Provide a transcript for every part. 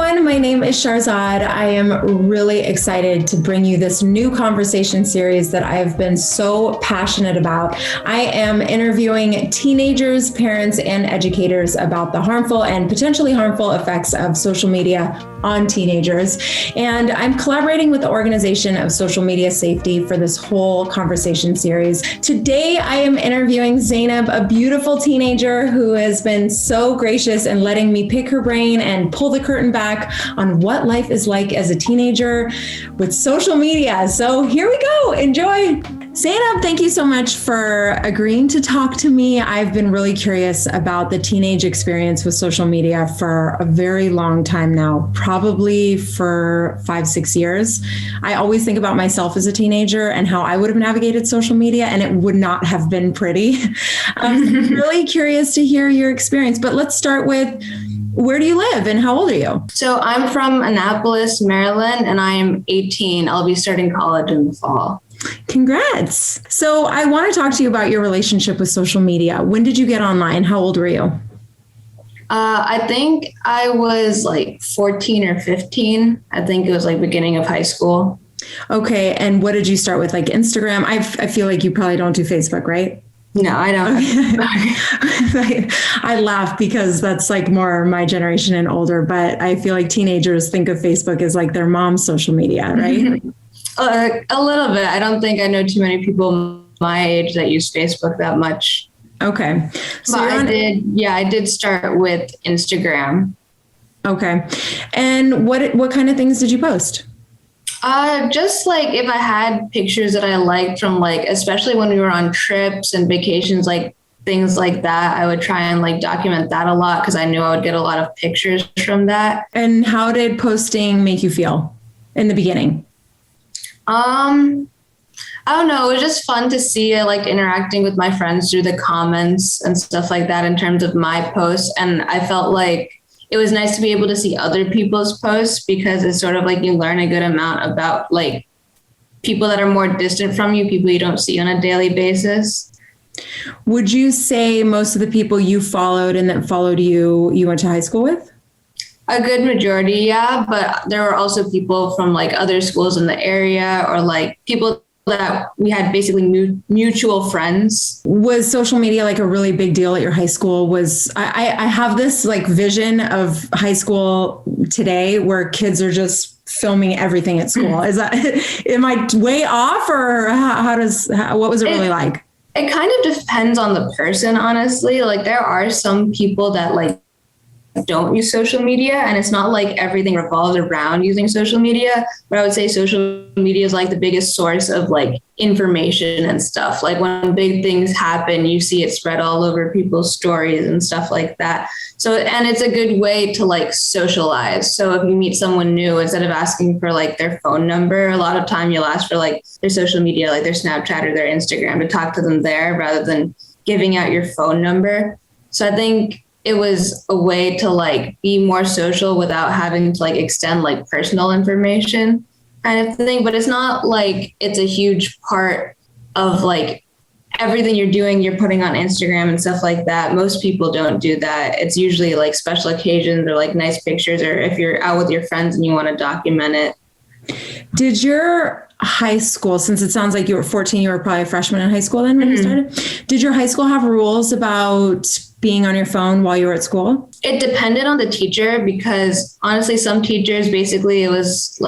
everyone. My name is Sharzad. I am really excited to bring you this new conversation series that I have been so passionate about. I am interviewing teenagers, parents, and educators about the harmful and potentially harmful effects of social media on teenagers. And I'm collaborating with the Organization of Social Media Safety for this whole conversation series. Today, I am interviewing Zainab, a beautiful teenager who has been so gracious in letting me pick her brain and pull the curtain back on what life is like as a teenager with social media. So here we go. Enjoy. Sanam, thank you so much for agreeing to talk to me. I've been really curious about the teenage experience with social media for a very long time now, probably for 5-6 years. I always think about myself as a teenager and how I would have navigated social media, and it would not have been pretty. I'm really curious to hear your experience, but let's start with, where do you live and how old are you? So I'm from Annapolis, Maryland, and I'm 18. I'll be starting college in the fall. Congrats. So I want to talk to you about your relationship with social media. When did you get online? How old were you? I think I was like 14 or 15. I think it was like beginning of high school. Okay. And what did you start with? Like Instagram? I feel like you probably don't do Facebook, right? No, I don't. I laugh because that's like more my generation and older, but I feel like teenagers think of Facebook as like their mom's social media, right? A little bit. I don't think I know too many people my age that use Facebook that much. Okay. So but I did start with Instagram. Okay. And what kind of things did you post? Just like if I had pictures that I liked from like, especially when we were on trips and vacations, like things like that, I would try and like document that a lot because I knew I would get a lot of pictures from that. And how did posting make you feel in the beginning? I don't know. It was just fun to see it, like interacting with my friends through the comments and stuff like that in terms of my posts. And I felt like it was nice to be able to see other people's posts because it's sort of like you learn a good amount about like people that are more distant from you, people you don't see on a daily basis. Would you say most of the people you followed and that followed you, you went to high school with? A good majority, yeah. But there were also people from like other schools in the area or like people that we had basically mutual friends. Was social media like a really big deal at your high school? I have this like vision of high school today where kids are just filming everything at school. Is that, am I way off or what was it really like? It kind of depends on the person, honestly. Like there are some people that like don't use social media and it's not like everything revolves around using social media, but I would say social media is like the biggest source of like information and stuff. Like when big things happen, you see it spread all over people's stories and stuff like that. So, and it's a good way to like socialize. So if you meet someone new, instead of asking for like their phone number, a lot of time you'll ask for like their social media, like their Snapchat or their Instagram to talk to them there rather than giving out your phone number. So I think it was a way to like be more social without having to like extend like personal information kind of thing. But it's not like it's a huge part of like everything you're doing, you're putting on Instagram and stuff like that. Most people don't do that. It's usually like special occasions or like nice pictures, or if you're out with your friends and you want to document it. Did your high school, since it sounds like you were 14, you were probably a freshman in high school then when you started, did your high school have rules about being on your phone while you were at school? It depended on the teacher because honestly, some teachers basically it was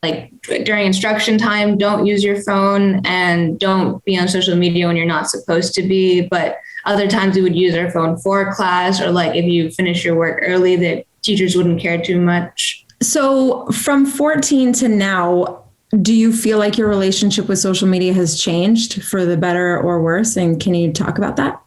like during instruction time, don't use your phone and don't be on social media when you're not supposed to be. But other times we would use our phone for class or like if you finish your work early, the teachers wouldn't care too much. So from 14 to now, do you feel like your relationship with social media has changed for the better or worse? And can you talk about that?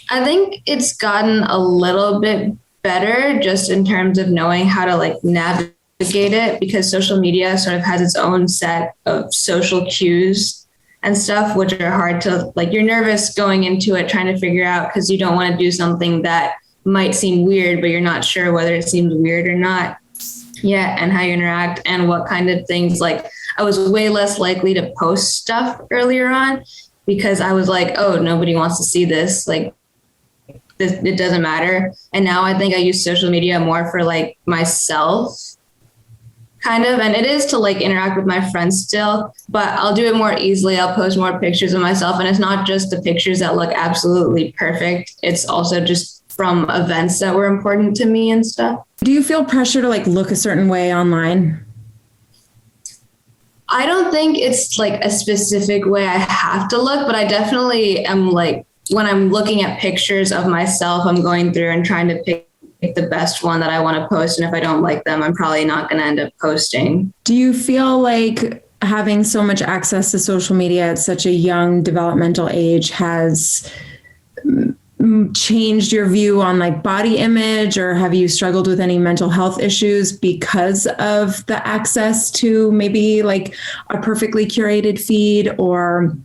I think it's gotten a little bit better just in terms of knowing how to like navigate it because social media sort of has its own set of social cues and stuff, which are hard to like, you're nervous going into it, trying to figure out because you don't want to do something that might seem weird, but you're not sure whether it seems weird or not yet and how you interact and what kind of things. Like I was way less likely to post stuff earlier on because I was like, oh, nobody wants to see this. Like, it doesn't matter. And now I think I use social media more for like myself kind of, and it is to like interact with my friends still, but I'll do it more easily. I'll post more pictures of myself, and it's not just the pictures that look absolutely perfect. It's also just from events that were important to me and stuff. Do you feel pressure to like look a certain way online? I don't think it's like a specific way I have to look, but I definitely am like, when I'm looking at pictures of myself, I'm going through and trying to pick the best one that I want to post. And if I don't like them, I'm probably not going to end up posting. Do you feel like having so much access to social media at such a young developmental age has changed your view on like body image, or have you struggled with any mental health issues because of the access to maybe like a perfectly curated feed, or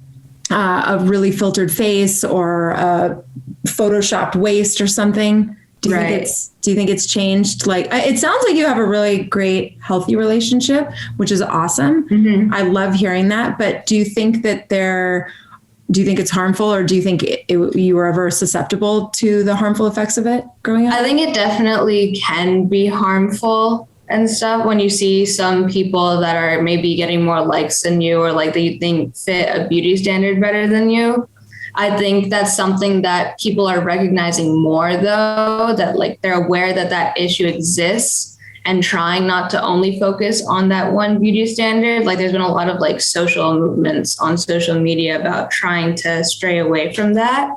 a really filtered face, or a photoshopped waist or something? Do you think it's changed? Like, it sounds like you have a really great, healthy relationship, which is awesome. Mm-hmm. I love hearing that. But do you think it's harmful, or do you think you were ever susceptible to the harmful effects of it growing up? I think it definitely can be harmful and stuff when you see some people that are maybe getting more likes than you, or like that you think fit a beauty standard better than you. I think that's something that people are recognizing more, though, that like they're aware that that issue exists and trying not to only focus on that one beauty standard. Like there's been a lot of like social movements on social media about trying to stray away from that.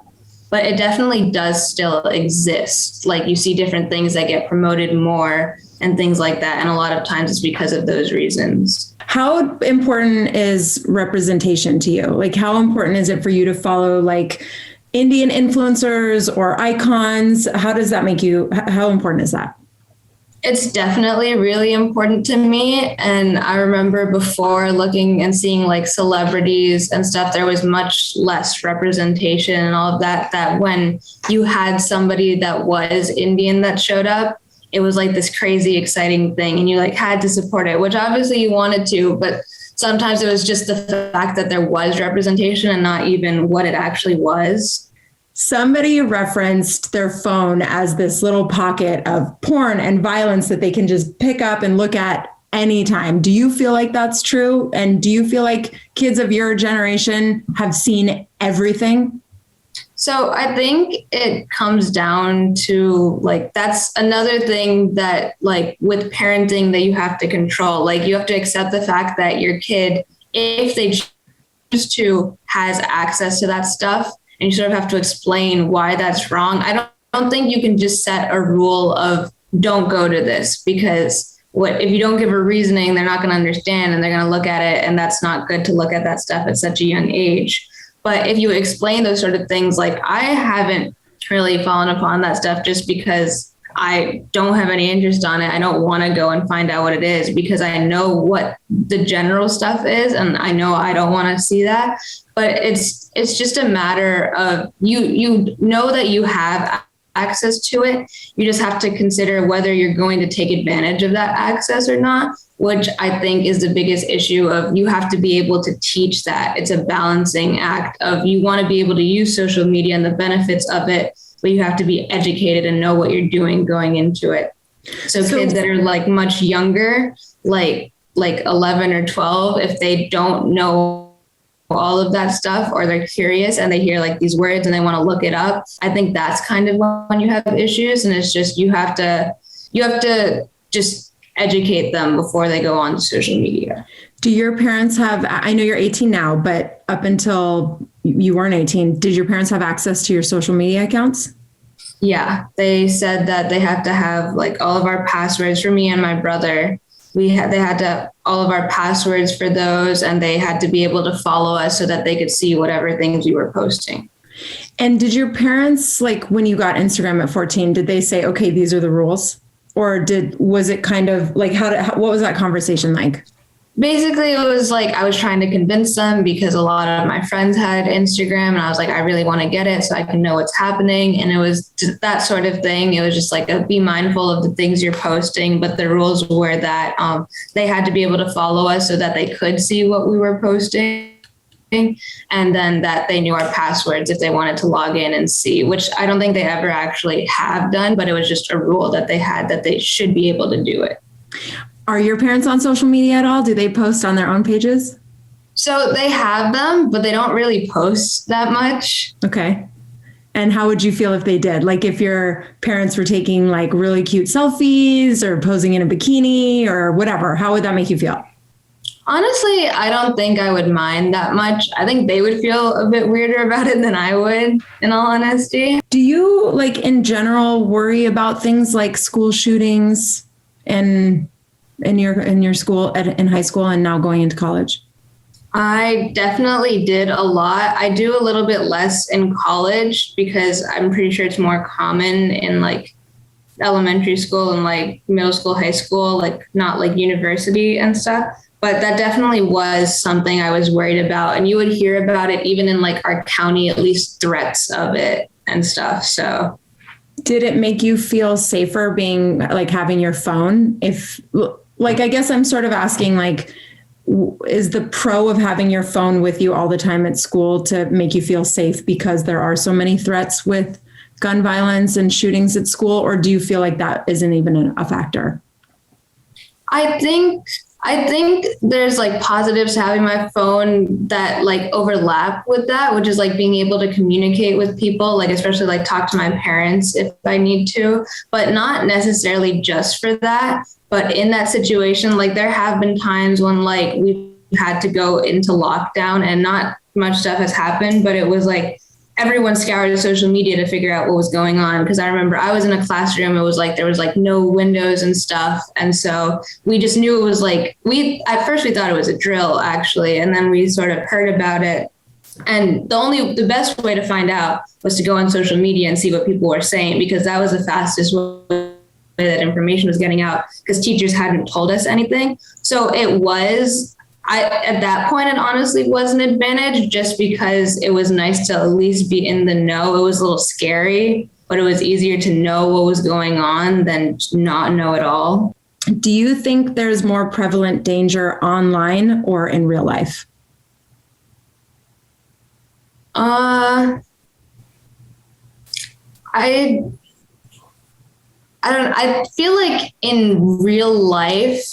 But it definitely does still exist. Like you see different things that get promoted more and things like that. And a lot of times it's because of those reasons. How important is representation to you? Like, how important is it for you to follow like Indian influencers or icons? How does that make you? How important is that? It's definitely really important to me. And I remember before looking and seeing like celebrities and stuff, there was much less representation and all of that, that when you had somebody that was Indian that showed up, it was like this crazy, exciting thing. And you like had to support it, which obviously you wanted to, but sometimes it was just the fact that there was representation and not even what it actually was. Somebody referenced their phone as this little pocket of porn and violence that they can just pick up and look at anytime. Do you feel like that's true? And do you feel like kids of your generation have seen everything? So I think it comes down to like, that's another thing that like with parenting that you have to control. Like you have to accept the fact that your kid, if they choose to, has access to that stuff. And you sort of have to explain why that's wrong. I don't think you can just set a rule of don't go to this, because if you don't give a reasoning, they're not going to understand and they're going to look at it. And that's not good to look at that stuff at such a young age. But if you explain those sort of things, like I haven't really fallen upon that stuff just because I don't have any interest on it. I don't want to go and find out what it is because I know what the general stuff is. And I know I don't want to see that. But it's just a matter of you know that you have access to it. You just have to consider whether you're going to take advantage of that access or not, which I think is the biggest issue of you have to be able to teach that. It's a balancing act of you want to be able to use social media and the benefits of it, but you have to be educated and know what you're doing going into it. So kids that are like much younger, like 11 or 12, if they don't know all of that stuff, or they're curious and they hear like these words and they want to look it up, I think that's kind of when you have issues. And it's just, you have to just educate them before they go on social media. Do your parents have, I know you're 18 now, but up until you weren't 18, did your parents have access to your social media accounts? Yeah, they said that they have to have like all of our passwords for me and my brother. They had to all of our passwords for those, and they had to be able to follow us so that they could see whatever things we were posting. And did your parents, like when you got Instagram at 14, did they say, okay, these are the rules? Or was it kind of like, what was that conversation like? Basically, it was like I was trying to convince them because a lot of my friends had Instagram, and I was like, I really want to get it so I can know what's happening. And it was that sort of thing. It was just like be mindful of the things you're posting. But the rules were that they had to be able to follow us so that they could see what we were posting. And then that they knew our passwords if they wanted to log in and see, which I don't think they ever actually have done. But it was just a rule that they had that they should be able to do it. Are your parents on social media at all? Do they post on their own pages? So they have them, but they don't really post that much. Okay. And how would you feel if they did? Like if your parents were taking like really cute selfies or posing in a bikini or whatever, how would that make you feel? Honestly, I don't think I would mind that much. I think they would feel a bit weirder about it than I would, in all honesty. Do you like in general worry about things like school shootings in your school in high school and now going into college? I definitely did a lot. I do a little bit less in college because I'm pretty sure it's more common in like elementary school and like middle school, high school, like not like university and stuff. But that definitely was something I was worried about. And you would hear about it even in like our county, at least threats of it and stuff. So did it make you feel safer being like having your phone? If like, I guess I'm sort of asking like, is the pro of having your phone with you all the time at school to make you feel safe because there are so many threats with gun violence and shootings at school? Or do you feel like that isn't even a factor? I think there's like positives to having my phone that like overlap with that, which is like being able to communicate with people, like especially like talk to my parents if I need to, but not necessarily just for that. But in that situation, like there have been times when like we've had to go into lockdown and not much stuff has happened, but it was like everyone scoured social media to figure out what was going on. Because I remember I was in a classroom, it was like there was like no windows and stuff. And so we just knew it was like at first we thought it was a drill actually. And then we sort of heard about it. And the best way to find out was to go on social media and see what people were saying, because that was the fastest way that information was getting out, because teachers hadn't told us anything. So at that point, it honestly was an advantage just because it was nice to at least be in the know. It was a little scary, but it was easier to know what was going on than not know at all. Do you think there's more prevalent danger online or in real life? I feel like in real life,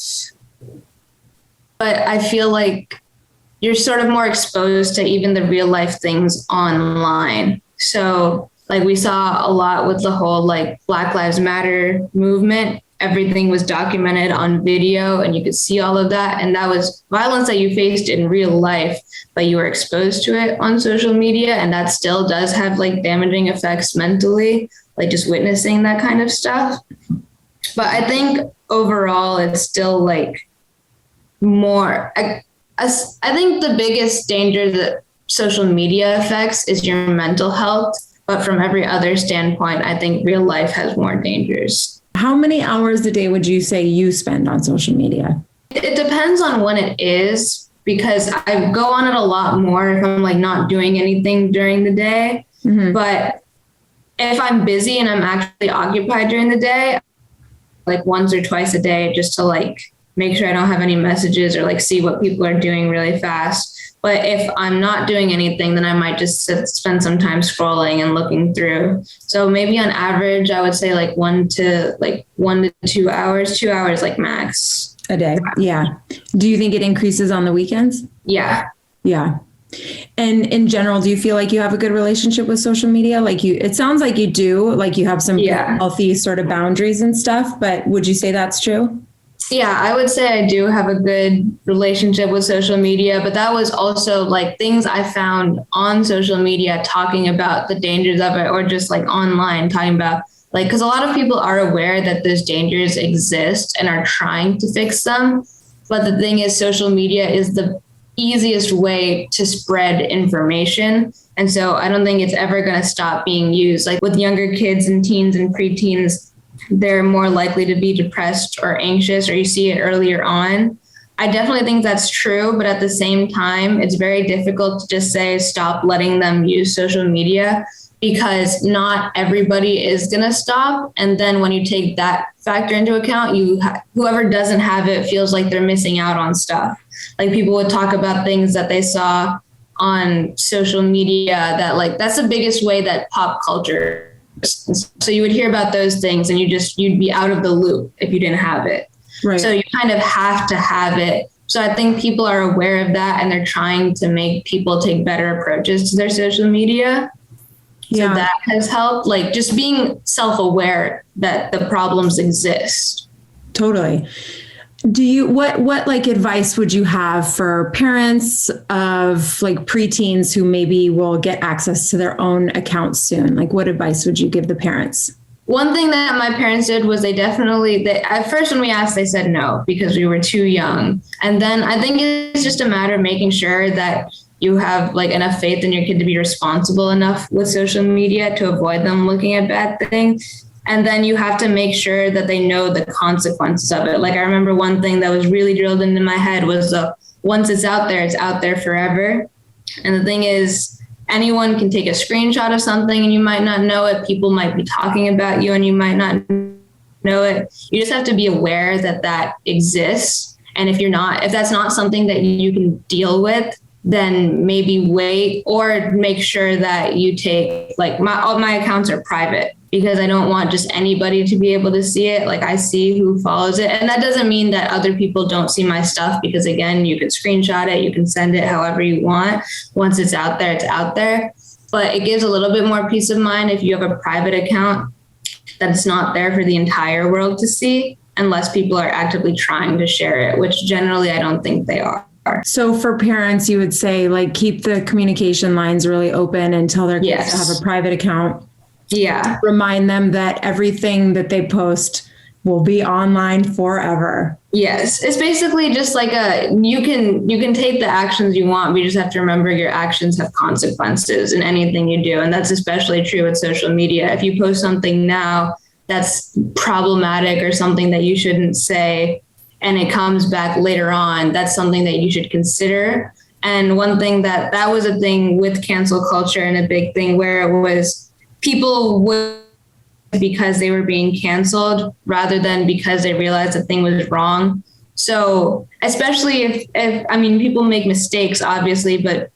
but I feel like you're sort of more exposed to even the real life things online. So like we saw a lot with the whole like Black Lives Matter movement. Everything was documented on video and you could see all of that. And that was violence that you faced in real life, but you were exposed to it on social media. And that still does have like damaging effects mentally, like just witnessing that kind of stuff. But I think overall, it's still like more, I think the biggest danger that social media affects is your mental health. But from every other standpoint, I think real life has more dangers. How many hours a day would you say you spend on social media? It depends on when it is, because I go on it a lot more if I'm like not doing anything during the day. Mm-hmm. But if I'm busy and I'm actually occupied during the day, like once or twice a day, just to like make sure I don't have any messages or like see what people are doing really fast. But if I'm not doing anything, then I might just spend some time scrolling and looking through. So maybe on average, I would say like 1 to 2 hours, 2 hours like max. A day. Yeah. Do you think it increases on the weekends? Yeah. Yeah. And in general, do you feel like you have a good relationship with social media? Like it sounds like you do, like you have some healthy sort of boundaries and stuff, but would you say that's true? Yeah, I would say I do have a good relationship with social media, but that was also like things I found on social media talking about the dangers of it, or just like online talking about like, because a lot of people are aware that those dangers exist and are trying to fix them. But the thing is, social media is the easiest way to spread information. And so I don't think it's ever going to stop being used. Like with younger kids and teens and preteens, they're more likely to be depressed or anxious, or you see it earlier on. I definitely think that's true, but at the same time, it's very difficult to just say, stop letting them use social media, because not everybody is going to stop. And then when you take that factor into account, whoever doesn't have it feels like they're missing out on stuff. Like people would talk about things that they saw on social media that like, that's the biggest way that pop culture. So you would hear about those things and you'd be out of the loop if you didn't have it. Right. So you kind of have to have it. So I think people are aware of that, and they're trying to make people take better approaches to their social media. So that has helped, like just being self-aware that the problems exist. Totally. What like advice would you have for parents of like preteens who maybe will get access to their own accounts soon? Like what advice would you give the parents? One thing that my parents did was they at first when we asked, they said no because we were too young. And then I think it's just a matter of making sure that you have like enough faith in your kid to be responsible enough with social media to avoid them looking at bad things. And then you have to make sure that they know the consequences of it. Like I remember one thing that was really drilled into my head was once it's out there forever. And the thing is, anyone can take a screenshot of something and you might not know it. People might be talking about you and you might not know it. You just have to be aware that exists. And if that's not something that you can deal with, then maybe wait or make sure that you take all my accounts are private because I don't want just anybody to be able to see it. Like I see who follows it. And that doesn't mean that other people don't see my stuff because again, you can screenshot it, you can send it however you want. Once it's out there, it's out there. But it gives a little bit more peace of mind if you have a private account that's not there for the entire world to see, unless people are actively trying to share it, which generally I don't think they are. So for parents, you would say like keep the communication lines really open and tell their kids to have a private account. Yeah. Remind them that everything that they post will be online forever. Yes. It's basically just like you can take the actions you want. We just have to remember your actions have consequences in anything you do. And that's especially true with social media. If you post something now that's problematic or something that you shouldn't say, and it comes back later on, that's something that you should consider. And one thing that was a thing with cancel culture and a big thing where it was people would because they were being canceled rather than because they realized the thing was wrong. So especially if people make mistakes, obviously, but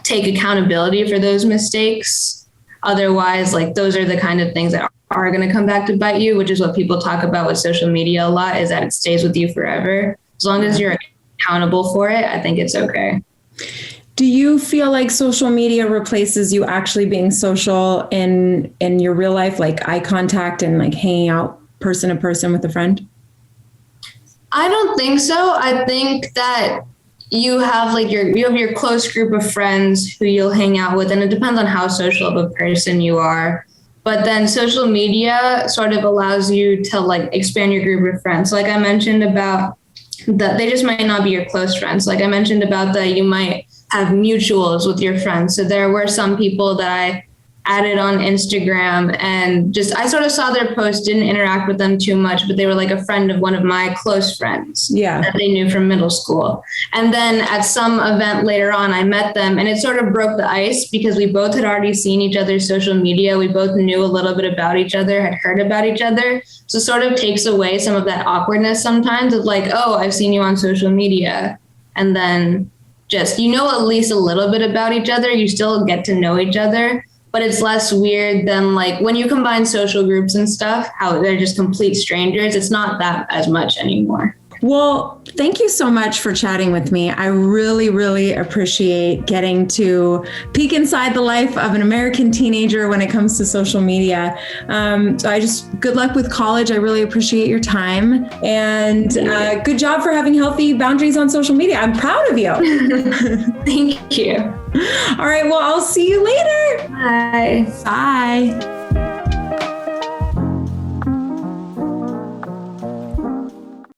take accountability for those mistakes. Otherwise, like those are the kind of things that are going to come back to bite you, which is what people talk about with social media a lot, is that it stays with you forever. As long as you're accountable for it, I think it's okay. Do you feel like social media replaces you actually being social in your real life, like eye contact and like hanging out person to person with a friend? I don't think so. I think that you have your close group of friends who you'll hang out with, and it depends on how social of a person you are. But then social media sort of allows you to like expand your group of friends. Like I mentioned about that, they just might not be your close friends. Like I mentioned about that, you might have mutuals with your friends. So there were some people that I added on Instagram and just, I sort of saw their posts, didn't interact with them too much, but they were like a friend of one of my close friends that they knew from middle school. And then at some event later on, I met them and it sort of broke the ice because we both had already seen each other's social media. We both knew a little bit about each other, had heard about each other. So sort of takes away some of that awkwardness sometimes of like, oh, I've seen you on social media. And then just, at least a little bit about each other. You still get to know each other. But it's less weird than like when you combine social groups and stuff, how they're just complete strangers. It's not that as much anymore. Well, thank you so much for chatting with me. I really, really appreciate getting to peek inside the life of an American teenager when it comes to social media. So good luck with college. I really appreciate your time and good job for having healthy boundaries on social media. I'm proud of you. Thank you. All right. Well, I'll see you later. Bye. Bye.